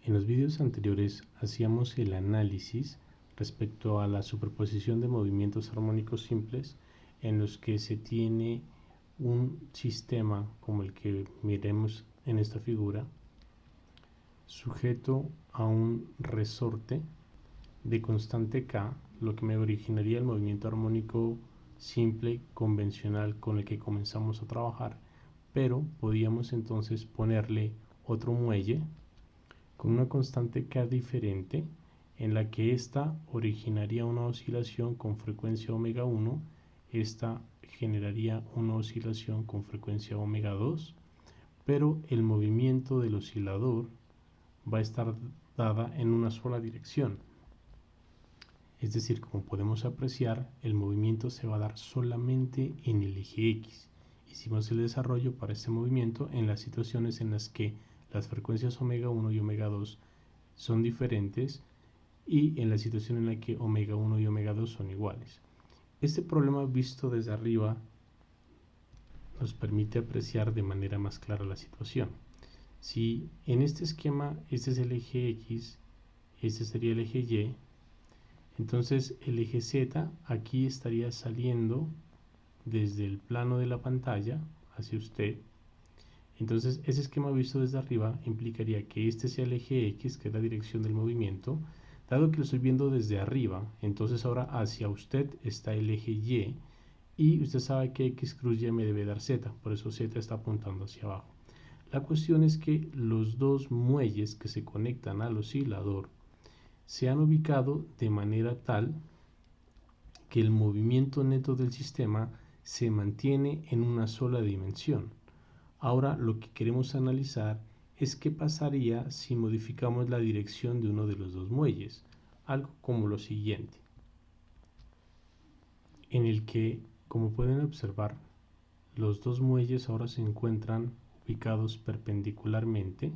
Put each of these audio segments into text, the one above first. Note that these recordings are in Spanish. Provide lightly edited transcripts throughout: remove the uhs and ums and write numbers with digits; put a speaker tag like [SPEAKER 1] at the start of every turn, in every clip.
[SPEAKER 1] En los vídeos anteriores hacíamos el análisis respecto a la superposición de movimientos armónicos simples en los que se tiene un sistema como el que miremos en esta figura sujeto a un resorte de constante K, lo que me originaría el movimiento armónico simple convencional con el que comenzamos a trabajar, pero podíamos entonces ponerle otro muelle con una constante K diferente en la que ésta originaría una oscilación con frecuencia omega 1, esta generaría una oscilación con frecuencia omega 2, pero el movimiento del oscilador va a estar dada en una sola dirección. Es decir, como podemos apreciar, el movimiento se va a dar solamente en el eje X. Hicimos el desarrollo para este movimiento en las situaciones en las que las frecuencias omega 1 y omega 2 son diferentes y en la situación en la que omega 1 y omega 2 son iguales. Este problema visto desde arriba nos permite apreciar de manera más clara la situación. Si en este esquema este es el eje X, este sería el eje Y, entonces el eje Z aquí estaría saliendo desde el plano de la pantalla hacia usted. Entonces ese esquema visto desde arriba implicaría que este sea el eje X, que es la dirección del movimiento. Dado que lo estoy viendo desde arriba, entonces ahora hacia usted está el eje y usted sabe que X cruz Y me debe dar Z, por eso Z está apuntando hacia abajo. La cuestión es que los dos muelles que se conectan al oscilador se han ubicado de manera tal que el movimiento neto del sistema se mantiene en una sola dimensión. Ahora lo que queremos analizar es qué pasaría si modificamos la dirección de uno de los dos muelles, algo como lo siguiente, en el que, como pueden observar, los dos muelles ahora se encuentran ubicados perpendicularmente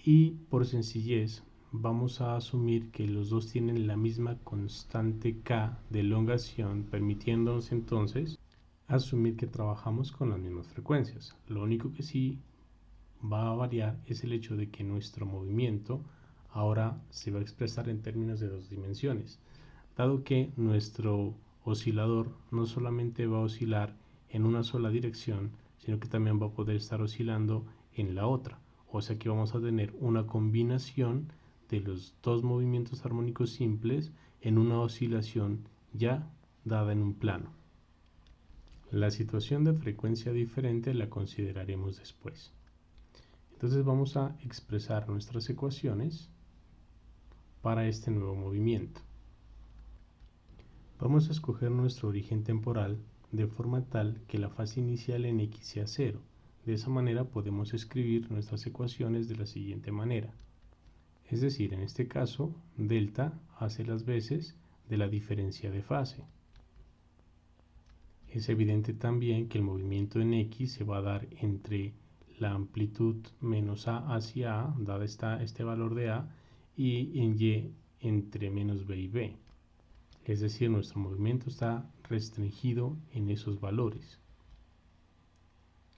[SPEAKER 1] y por sencillez vamos a asumir que los dos tienen la misma constante K de elongación, permitiéndonos entonces asumir que trabajamos con las mismas frecuencias. Lo único que sí va a variar es el hecho de que nuestro movimiento ahora se va a expresar en términos de dos dimensiones, dado que nuestro oscilador no solamente va a oscilar en una sola dirección, sino que también va a poder estar oscilando en la otra. O sea que vamos a tener una combinación de los dos movimientos armónicos simples en una oscilación ya dada en un plano. La situación de frecuencia diferente la consideraremos después. Entonces vamos a expresar nuestras ecuaciones para este nuevo movimiento. Vamos a escoger nuestro origen temporal de forma tal que la fase inicial en X sea 0. De esa manera podemos escribir nuestras ecuaciones de la siguiente manera. Es decir, en este caso, delta hace las veces de la diferencia de fase. Es evidente también que el movimiento en X se va a dar entre la amplitud menos A hacia A, dada este valor de A, y en Y entre menos B y B. Es decir, nuestro movimiento está restringido en esos valores.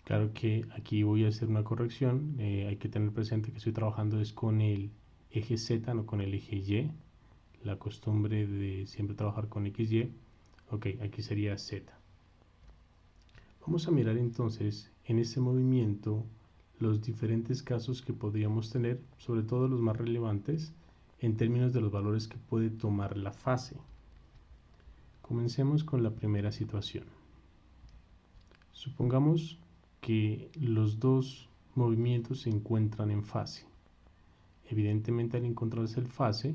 [SPEAKER 1] Claro que aquí voy a hacer una corrección, hay que tener presente que estoy trabajando es con el eje Z, no con el eje Y. La costumbre de siempre trabajar con XY, ok, aquí sería Z. Vamos a mirar entonces en este movimiento los diferentes casos que podríamos tener, sobre todo los más relevantes, en términos de los valores que puede tomar la fase. Comencemos con la primera situación. Supongamos que los dos movimientos se encuentran en fase. Evidentemente, al encontrarse el fase,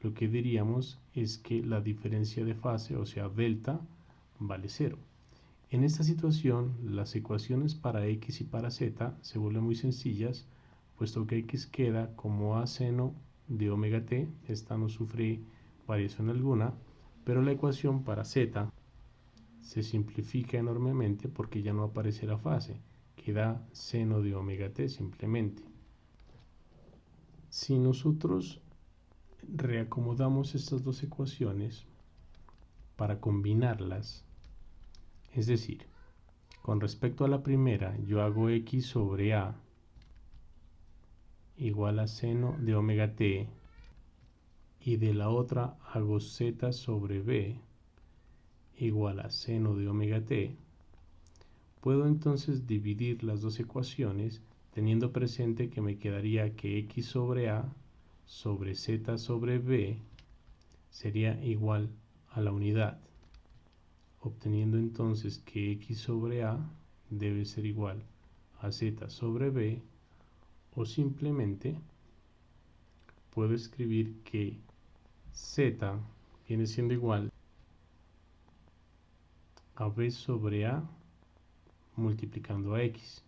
[SPEAKER 1] lo que diríamos es que la diferencia de fase, o sea, delta, vale 0. En esta situación, las ecuaciones para X y para Z se vuelven muy sencillas, puesto que X queda como A seno de omega t, esta no sufre variación alguna, pero la ecuación para Z se simplifica enormemente porque ya no aparece la fase, queda seno de omega t simplemente. Si nosotros reacomodamos estas dos ecuaciones para combinarlas, es decir, con respecto a la primera yo hago X sobre A igual a seno de omega t, y de la otra hago z sobre b igual a seno de omega t, puedo entonces dividir las dos ecuaciones teniendo presente que me quedaría que x sobre a sobre z sobre b sería igual a la unidad, obteniendo entonces que x sobre a debe ser igual a z sobre b, o simplemente puedo escribir que z viene siendo igual a b sobre a multiplicando a x,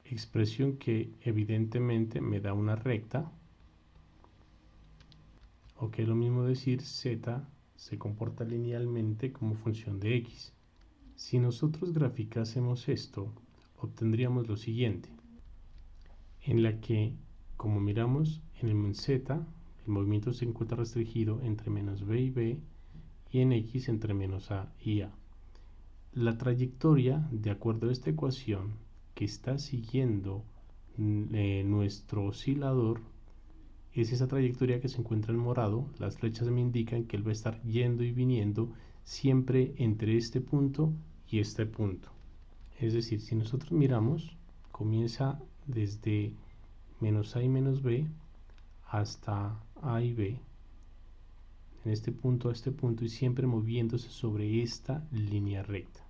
[SPEAKER 1] expresión que evidentemente me da una recta, o que es lo mismo decir z se comporta linealmente como función de x. Si nosotros graficásemos esto, obtendríamos lo siguiente, en la que, como miramos en el z, el movimiento se encuentra restringido entre menos b y b, y en x entre menos a y a. La trayectoria, de acuerdo a esta ecuación, que está siguiendo nuestro oscilador, es esa trayectoria que se encuentra en morado. Las flechas me indican que él va a estar yendo y viniendo siempre entre este punto y este punto. Es decir, si nosotros miramos, comienza desde menos a y menos b hasta a y b, en este punto a este punto, y siempre moviéndose sobre esta línea recta.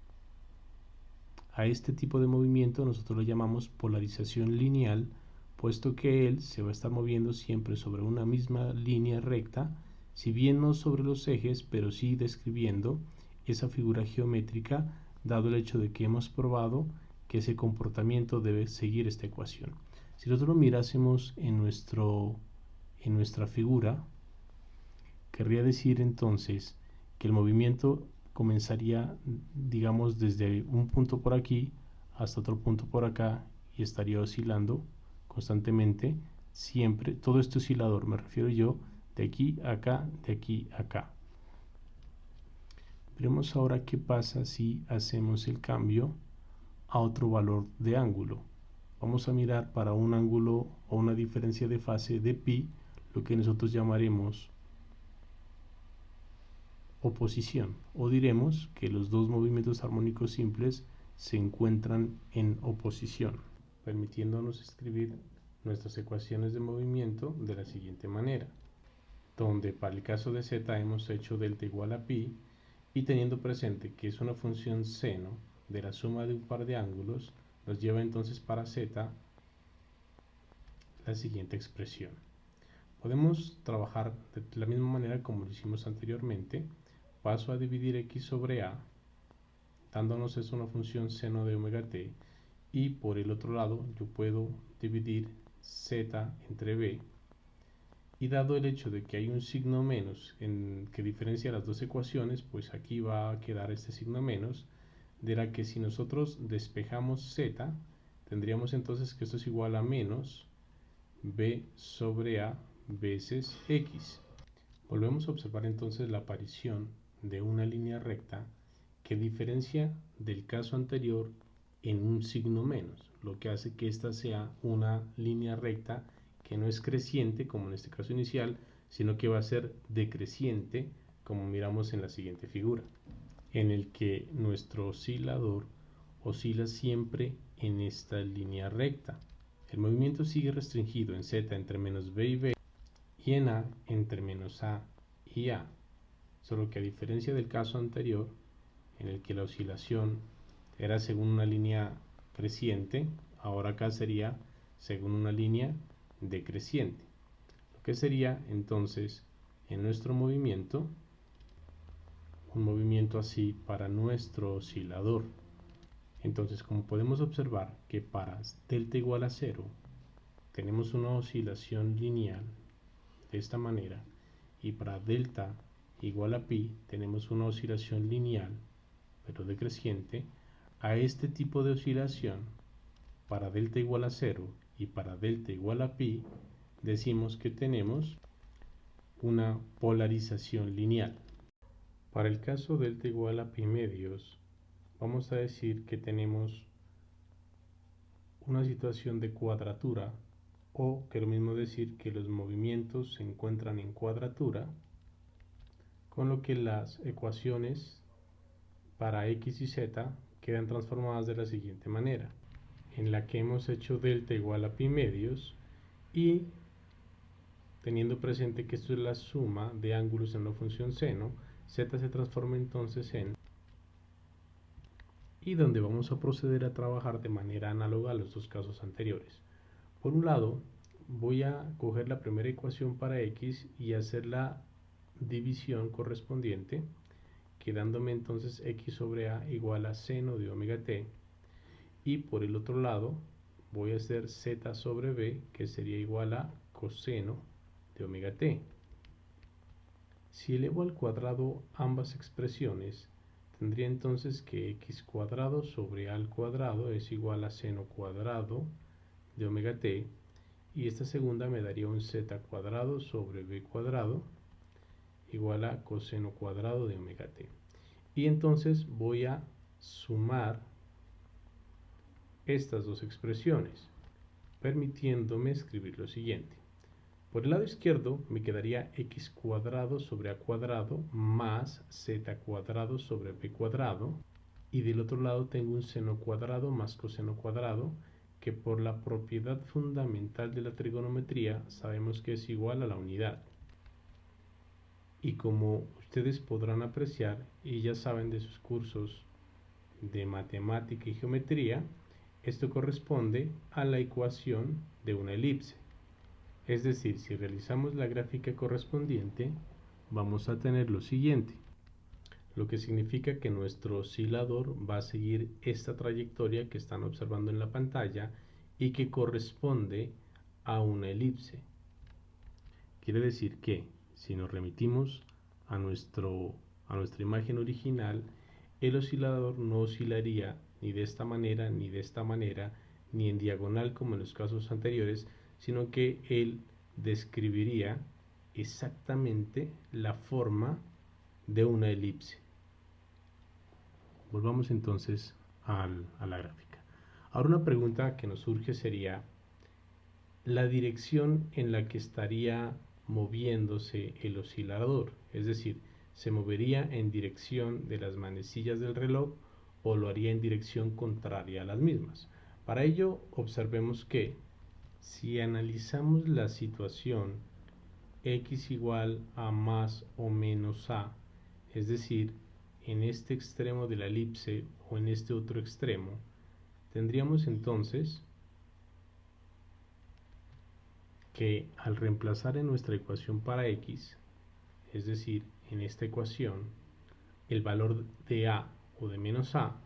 [SPEAKER 1] A este tipo de movimiento nosotros lo llamamos polarización lineal, puesto que él se va a estar moviendo siempre sobre una misma línea recta, si bien no sobre los ejes, pero sí describiendo esa figura geométrica, dado el hecho de que hemos probado que ese comportamiento debe seguir esta ecuación. Si nosotros lo mirásemos en nuestra figura, querría decir entonces que el movimiento comenzaría, digamos, desde un punto por aquí hasta otro punto por acá, y estaría oscilando constantemente, siempre, todo este oscilador, me refiero yo, de aquí a acá, de aquí a acá. Veremos ahora qué pasa si hacemos el cambio a otro valor de ángulo. Vamos a mirar para un ángulo o una diferencia de fase de pi, lo que nosotros llamaremos oposición, o diremos que los dos movimientos armónicos simples se encuentran en oposición, permitiéndonos escribir nuestras ecuaciones de movimiento de la siguiente manera, donde para el caso de z hemos hecho delta igual a pi, y teniendo presente que es una función seno de la suma de un par de ángulos, nos lleva entonces para z la siguiente expresión. Podemos trabajar de la misma manera como lo hicimos anteriormente. Paso a dividir x sobre a, dándonos eso una función seno de omega t, y por el otro lado yo puedo dividir z entre b, y dado el hecho de que hay un signo menos que diferencia las dos ecuaciones, pues aquí va a quedar este signo menos, de la que si nosotros despejamos z, tendríamos entonces que esto es igual a menos b sobre a veces x. Volvemos a observar entonces la aparición de una línea recta que diferencia del caso anterior en un signo menos, lo que hace que esta sea una línea recta que no es creciente como en este caso inicial, sino que va a ser decreciente, como miramos en la siguiente figura, en el que nuestro oscilador oscila siempre en esta línea recta. El movimiento sigue restringido en z entre menos b y b, y en a entre menos a y a, solo que a diferencia del caso anterior, en el que la oscilación era según una línea creciente, ahora acá sería según una línea decreciente, lo que sería entonces en nuestro movimiento un movimiento así para nuestro oscilador. Entonces, como podemos observar que para delta igual a 0 tenemos una oscilación lineal de esta manera, y para delta igual a pi tenemos una oscilación lineal pero decreciente, a este tipo de oscilación para delta igual a 0 y para delta igual a pi decimos que tenemos una polarización lineal. Para el caso delta igual a pi medios, vamos a decir que tenemos una situación de cuadratura o que lo mismo decir que los movimientos se encuentran en cuadratura, con lo que las ecuaciones para x y z quedan transformadas de la siguiente manera, en la que hemos hecho delta igual a pi medios y teniendo presente que esto es la suma de ángulos en la función seno, z se transforma entonces en, y donde vamos a proceder a trabajar de manera análoga a los dos casos anteriores. Por un lado, voy a coger la primera ecuación para x y hacer la división correspondiente, quedándome entonces x sobre a igual a seno de omega t, y por el otro lado voy a hacer z sobre b, que sería igual a coseno de omega t. Si elevo al cuadrado ambas expresiones, tendría entonces que x cuadrado sobre a al cuadrado es igual a seno cuadrado de omega t, y esta segunda me daría un z cuadrado sobre b cuadrado igual a coseno cuadrado de omega t. Y entonces voy a sumar estas dos expresiones, permitiéndome escribir lo siguiente. Por el lado izquierdo me quedaría x cuadrado sobre a cuadrado más z cuadrado sobre b cuadrado, y del otro lado tengo un seno cuadrado más coseno cuadrado, que por la propiedad fundamental de la trigonometría sabemos que es igual a la unidad. Y como ustedes podrán apreciar y ya saben de sus cursos de matemática y geometría, esto corresponde a la ecuación de una elipse. Es decir, si realizamos la gráfica correspondiente, vamos a tener lo siguiente, lo que significa que nuestro oscilador va a seguir esta trayectoria que están observando en la pantalla y que corresponde a una elipse. Quiere decir que si nos remitimos a nuestra imagen original, el oscilador no oscilaría ni de esta manera, ni de esta manera, ni en diagonal como en los casos anteriores, sino que él describiría exactamente la forma de una elipse. Volvamos entonces a la gráfica. Ahora una pregunta que nos surge sería la dirección en la que estaría moviéndose el oscilador, es decir, ¿se movería en dirección de las manecillas del reloj o lo haría en dirección contraria a las mismas? Para ello, observemos que si analizamos la situación x igual a más o menos a, es decir, en este extremo de la elipse o en este otro extremo, tendríamos entonces que al reemplazar en nuestra ecuación para x, es decir, en esta ecuación, el valor de a o de menos a,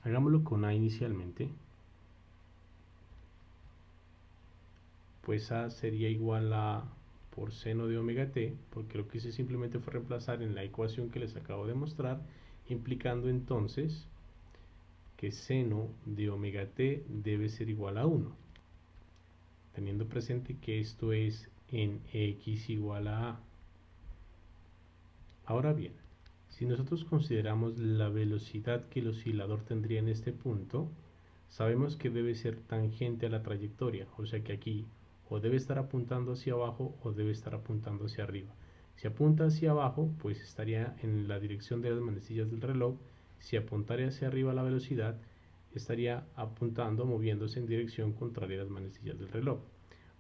[SPEAKER 1] hagámoslo con a inicialmente, pues a sería igual a por seno de omega t, porque lo que hice simplemente fue reemplazar en la ecuación que les acabo de mostrar, implicando entonces que seno de omega t debe ser igual a 1, teniendo presente que esto es en x igual a a. Ahora bien, si nosotros consideramos la velocidad que el oscilador tendría en este punto, sabemos que debe ser tangente a la trayectoria, o sea que aquí o debe estar apuntando hacia abajo o debe estar apuntando hacia arriba. Si apunta hacia abajo, pues estaría en la dirección de las manecillas del reloj. Si apuntara hacia arriba la velocidad, estaría apuntando, moviéndose en dirección contraria a las manecillas del reloj.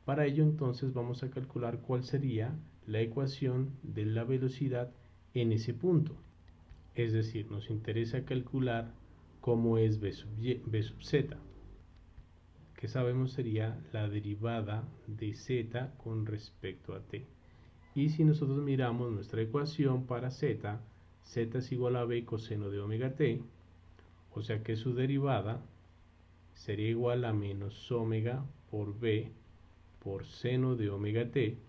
[SPEAKER 1] Para ello entonces vamos a calcular cuál sería la ecuación de la velocidad en ese punto. Es decir, nos interesa calcular cómo es b sub z, que sabemos sería la derivada de z con respecto a t. Y si nosotros miramos nuestra ecuación para z, z es igual a b coseno de omega t, o sea que su derivada sería igual a menos omega por b por seno de omega t,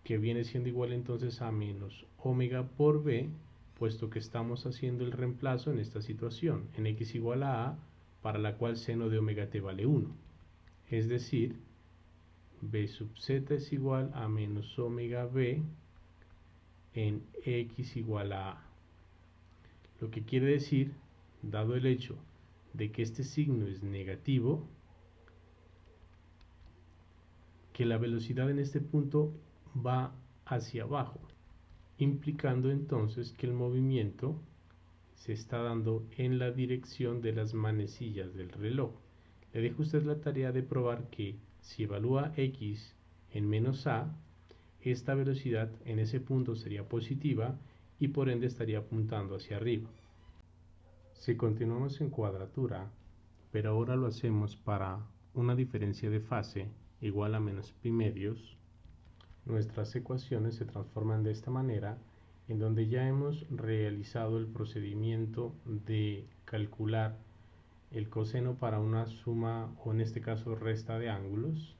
[SPEAKER 1] que viene siendo igual entonces a menos omega por b, puesto que estamos haciendo el reemplazo en esta situación, en x igual a, para la cual seno de omega t vale 1. Es decir, b sub z es igual a menos omega b en x igual a. Lo que quiere decir, dado el hecho de que este signo es negativo, que la velocidad en este punto va hacia abajo, implicando entonces que el movimiento se está dando en la dirección de las manecillas del reloj. Le dejo a usted la tarea de probar que si evalúa x en menos a, esta velocidad en ese punto sería positiva y por ende estaría apuntando hacia arriba. Si continuamos en cuadratura, pero ahora lo hacemos para una diferencia de fase igual a menos pi medios, nuestras ecuaciones se transforman de esta manera, en donde ya hemos realizado el procedimiento de calcular el coseno para una suma o en este caso resta de ángulos,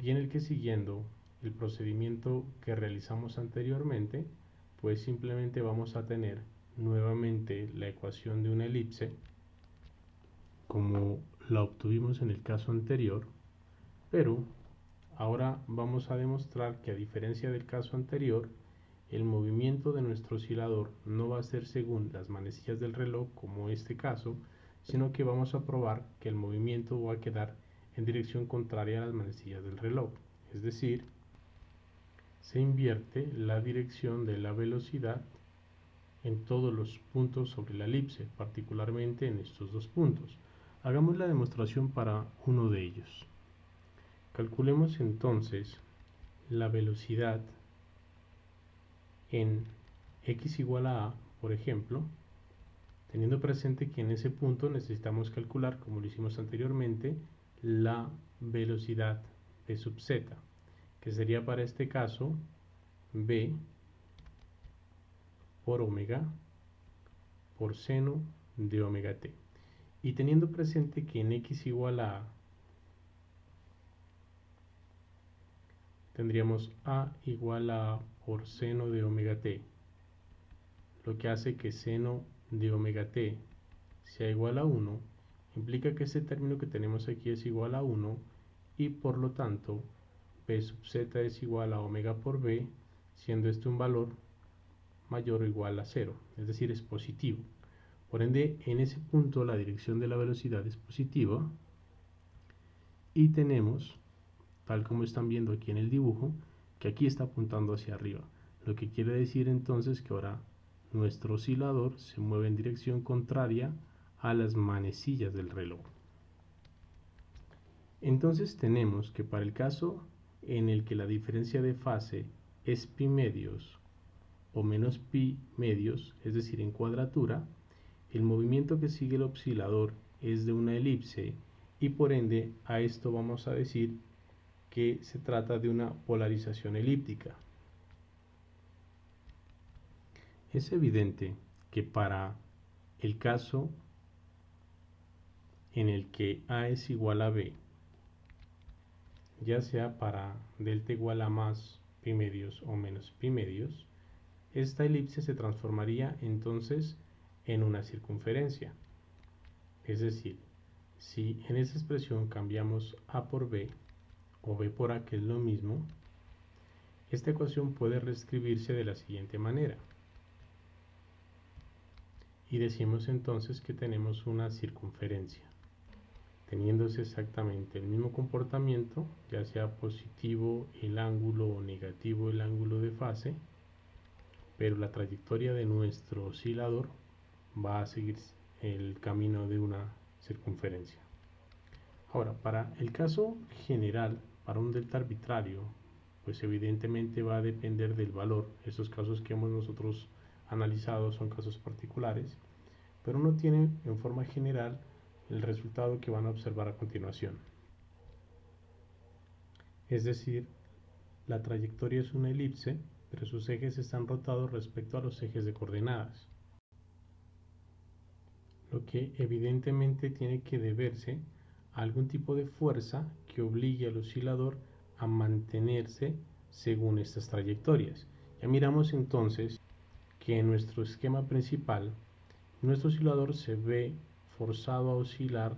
[SPEAKER 1] y en el que siguiendo el procedimiento que realizamos anteriormente, pues simplemente vamos a tener nuevamente la ecuación de una elipse como la obtuvimos en el caso anterior, pero ahora vamos a demostrar que a diferencia del caso anterior, el movimiento de nuestro oscilador no va a ser según las manecillas del reloj como este caso, sino que vamos a probar que el movimiento va a quedar en dirección contraria a las manecillas del reloj, es decir, se invierte la dirección de la velocidad en todos los puntos sobre la elipse, particularmente en estos dos puntos. Hagamos la demostración para uno de ellos. Calculemos entonces la velocidad en x igual a, por ejemplo, teniendo presente que en ese punto necesitamos calcular, como lo hicimos anteriormente, la velocidad v sub z, que sería para este caso v por omega por seno de omega t. Y teniendo presente que en x igual a tendríamos a igual a por seno de omega t, lo que hace que seno de omega t sea igual a 1, implica que este término que tenemos aquí es igual a 1 y por lo tanto v sub z es igual a omega por b, siendo este un valor mayor o igual a 0, es decir, es positivo. Por ende, en ese punto la dirección de la velocidad es positiva y tenemos, tal como están viendo aquí en el dibujo, que aquí está apuntando hacia arriba, lo que quiere decir entonces que ahora nuestro oscilador se mueve en dirección contraria a las manecillas del reloj. Entonces tenemos que para el caso en el que la diferencia de fase es pi medios o menos pi medios, es decir, en cuadratura, el movimiento que sigue el oscilador es de una elipse y por ende a esto vamos a decir que se trata de una polarización elíptica. Es evidente que para el caso en el que A es igual a B, ya sea para delta igual a más pi medios o menos pi medios, esta elipse se transformaría entonces en una circunferencia. Es decir, si en esa expresión cambiamos A por B o B por A, que es lo mismo, esta ecuación puede reescribirse de la siguiente manera. Y decimos entonces que tenemos una circunferencia, teniéndose exactamente el mismo comportamiento, ya sea positivo el ángulo o negativo el ángulo de fase, pero la trayectoria de nuestro oscilador va a seguir el camino de una circunferencia. Ahora, para el caso general, para un delta arbitrario, pues evidentemente va a depender del valor. Estos casos que hemos nosotros analizado son casos particulares, pero uno tiene en forma general el resultado que van a observar a continuación. Es decir, la trayectoria es una elipse, pero sus ejes están rotados respecto a los ejes de coordenadas, lo que evidentemente tiene que deberse a algún tipo de fuerza que obligue al oscilador a mantenerse según estas trayectorias. Ya miramos entonces que en nuestro esquema principal nuestro oscilador se ve forzado a oscilar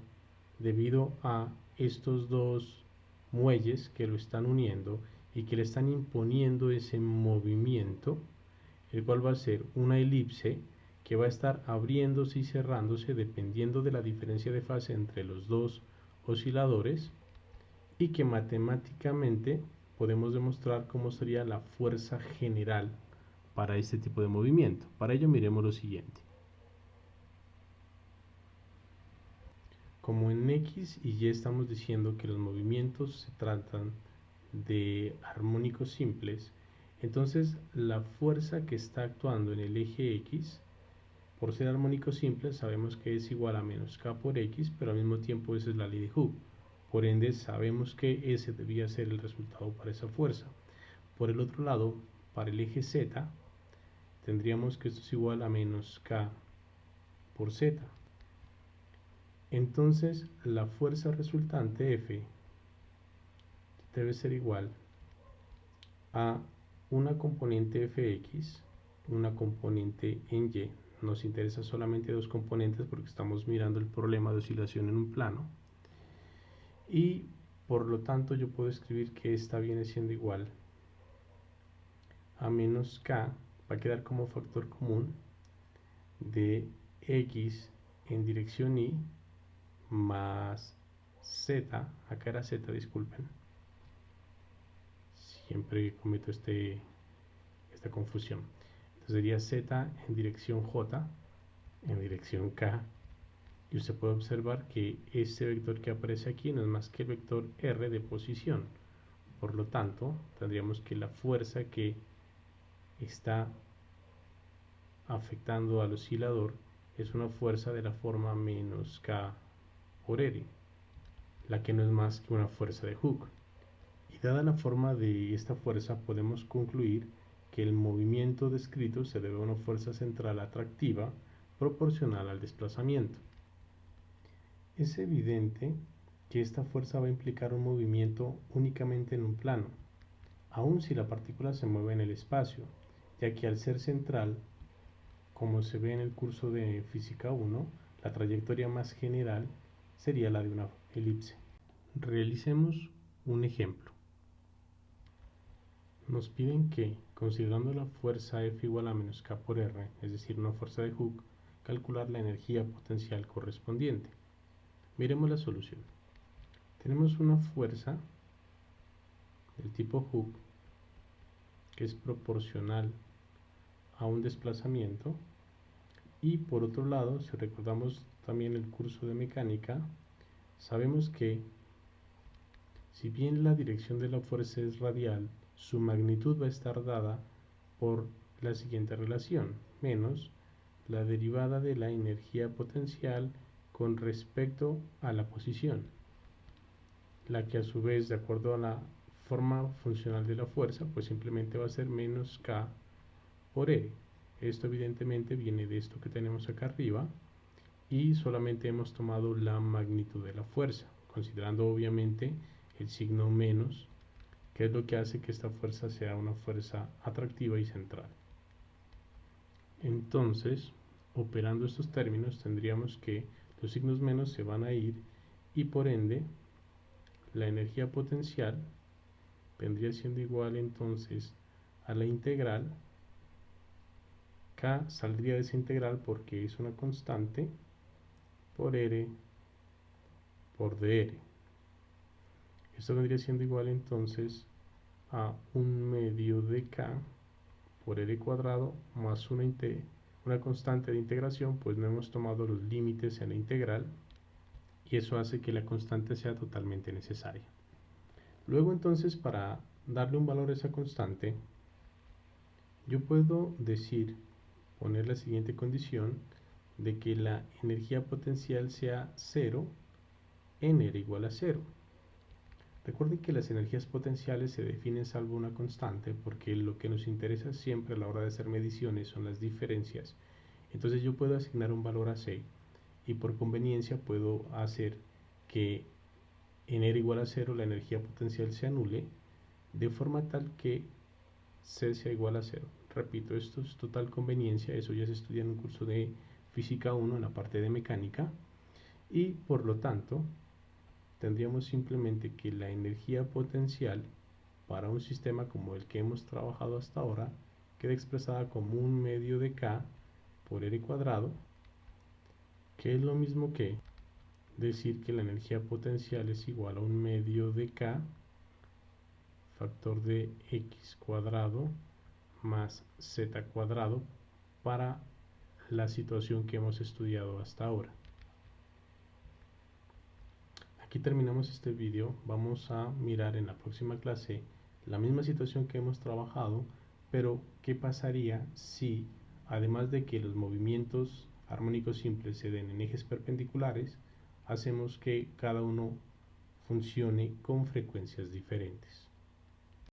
[SPEAKER 1] debido a estos dos muelles que lo están uniendo y que le están imponiendo ese movimiento, el cual va a ser una elipse que va a estar abriéndose y cerrándose dependiendo de la diferencia de fase entre los dos osciladores y que matemáticamente podemos demostrar cómo sería la fuerza general para este tipo de movimiento. Para ello miremos lo siguiente. Como en X y Y estamos diciendo que los movimientos se tratan de armónicos simples, entonces la fuerza que está actuando en el eje X, por ser armónico simple, sabemos que es igual a menos K por X, pero al mismo tiempo esa es la ley de Hooke. Por ende, sabemos que ese debía ser el resultado para esa fuerza. Por el otro lado, para el eje Z, tendríamos que esto es igual a menos K por Z. Entonces, la fuerza resultante F debe ser igual a una componente Fx, una componente en Y. Nos interesa solamente dos componentes porque estamos mirando el problema de oscilación en un plano. Y por lo tanto yo puedo escribir que esta viene siendo igual a menos K, va a quedar como factor común de X en dirección Y más Z, acá era Z, disculpen, siempre cometo esta confusión. Entonces sería Z en dirección J, en dirección K, y usted puede observar que este vector que aparece aquí no es más que el vector R de posición. Por lo tanto, tendríamos que la fuerza que está afectando al oscilador es una fuerza de la forma menos K por R, la que no es más que una fuerza de Hooke. Y dada la forma de esta fuerza, podemos concluir que el movimiento descrito se debe a una fuerza central atractiva proporcional al desplazamiento. Es evidente que esta fuerza va a implicar un movimiento únicamente en un plano, aun si la partícula se mueve en el espacio, ya que al ser central, como se ve en el curso de Física 1, la trayectoria más general sería la de una elipse. Realicemos un ejemplo. Nos piden que, considerando la fuerza F igual a menos K por R, es decir, una fuerza de Hooke, calcular la energía potencial correspondiente. Miremos la solución. Tenemos una fuerza del tipo Hooke que es proporcional a un desplazamiento, y por otro lado, si recordamos también el curso de mecánica, sabemos que si bien la dirección de la fuerza es radial, su magnitud va a estar dada por la siguiente relación, menos la derivada de la energía potencial con respecto a la posición, la que a su vez, de acuerdo a la forma funcional de la fuerza, pues simplemente va a ser menos K por E. Esto evidentemente viene de esto que tenemos acá arriba, y solamente hemos tomado la magnitud de la fuerza, considerando obviamente el signo menos, que es lo que hace que esta fuerza sea una fuerza atractiva y central. Entonces, operando estos términos, tendríamos que los signos menos se van a ir, y por ende la energía potencial vendría siendo igual entonces a la integral. K saldría de esa integral porque es una constante por R por dr. Esto vendría siendo igual entonces a 1/2 de K por R cuadrado más una constante de integración, pues no hemos tomado los límites en la integral, y eso hace que la constante sea totalmente necesaria. Luego entonces, para darle un valor a esa constante, yo puedo poner la siguiente condición de que la energía potencial sea 0 en R igual a 0. Recuerden que las energías potenciales se definen salvo una constante, porque lo que nos interesa siempre a la hora de hacer mediciones son las diferencias. Entonces yo puedo asignar un valor a C, y por conveniencia puedo hacer que en R igual a 0 la energía potencial se anule, de forma tal que C sea igual a 0. Repito, esto es total conveniencia, eso ya se estudia en un curso de Física 1 en la parte de mecánica, y por lo tanto tendríamos simplemente que la energía potencial para un sistema como el que hemos trabajado hasta ahora queda expresada como 1/2 de K por R cuadrado, que es lo mismo que decir que la energía potencial es igual a un medio de K, factor de X cuadrado más Z cuadrado para la situación que hemos estudiado hasta ahora. Aquí terminamos este vídeo. Vamos a mirar en la próxima clase la misma situación que hemos trabajado, pero ¿qué pasaría si, además de que los movimientos armónicos simples se den en ejes perpendiculares, hacemos que cada uno funcione con frecuencias diferentes?